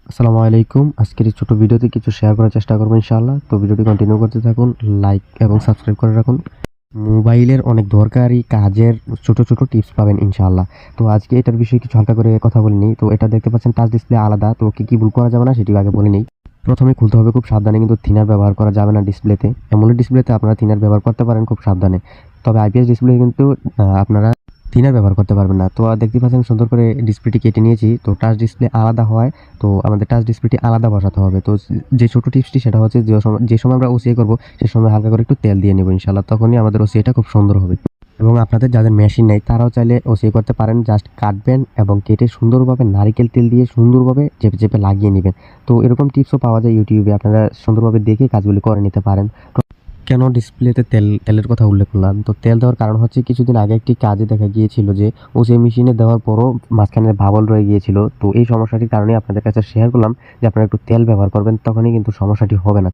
আসসালামু আলাইকুম। আজকের এই ছোট ভিডিওতে কিছু শেয়ার করার চেষ্টা করবো ইনশাআল্লাহ। তো ভিডিওটি কন্টিনিউ করতে থাকুন, লাইক এবং সাবস্ক্রাইব করে রাখুন। মোবাইলের অনেক দরকারি কাজের ছোট ছোট টিপস পাবেন ইনশাআল্লাহ। তো আজকে এটার বিষয়ে কিছু হালকা করে কথা বলে নিই। তো এটা দেখতে পাচ্ছেন টাচ ডিসপ্লে আলাদা, তো কি ভুল করা যাবে না সেটি আগে বলে নিই। প্রথমে খুলতে হবে খুব সাবধানে, কিন্তু থিনার ব্যবহার করা যাবে না ডিসপ্লেতে। অ্যামোলেড ডিসপ্লেতে আপনারা থিনার ব্যবহার করতে পারেন খুব সাবধানে, তবে আইপিএস ডিসপ্লে কিন্তু আপনারা থিনার ব্যবহার করতে পারবেন না। তো দেখতে পাচ্ছেন সুন্দর করে ডিসপ্লেটি কেটে নিয়েছি। তো টাচ ডিসপ্লে আলাদা হয়, তো আমাদের টাচ ডিসপ্লেটি আলাদা বসাতে হবে। তো যে ছোট টিপসটি সেটা হচ্ছে যে সময় আমরা ওসিআই করবো সে সময় হালকা করে একটু তেল দিয়ে নেব ইনশাআল্লাহ, তখনই আমাদের ওসিআইটা খুব সুন্দর হবে। এবং আপনাদের যাদের মেশিন নেই তারাও চাইলে ওসিআই করতে পারেন। জাস্ট কাটবেন এবং কেটে সুন্দরভাবে নারিকেল তেল দিয়ে সুন্দরভাবে চেপে চেপে লাগিয়ে নেবেন। তো এরকম টিপসও পাওয়া যায় ইউটিউবে, আপনারা সুন্দরভাবে দেখে কাজগুলি করে নিতে পারেন। কেন ডিসপ্লেতে তেলের কথা উল্লেখ করলাম? তো তেল দেওয়ার কারণ হচ্ছে কিছুদিন আগে একটি কাজে দেখা গিয়েছিল যে ওসিআই মেশিনে দেওয়ার পরও মাঝখানে ভাবল রয়ে গিয়েছিল। তো এই সমস্যাটির কারণে আপনাদের কাছে শেয়ার করলাম যে আপনারা একটু তেল ব্যবহার করবেন, তখনই কিন্তু সমস্যাটি হবে না।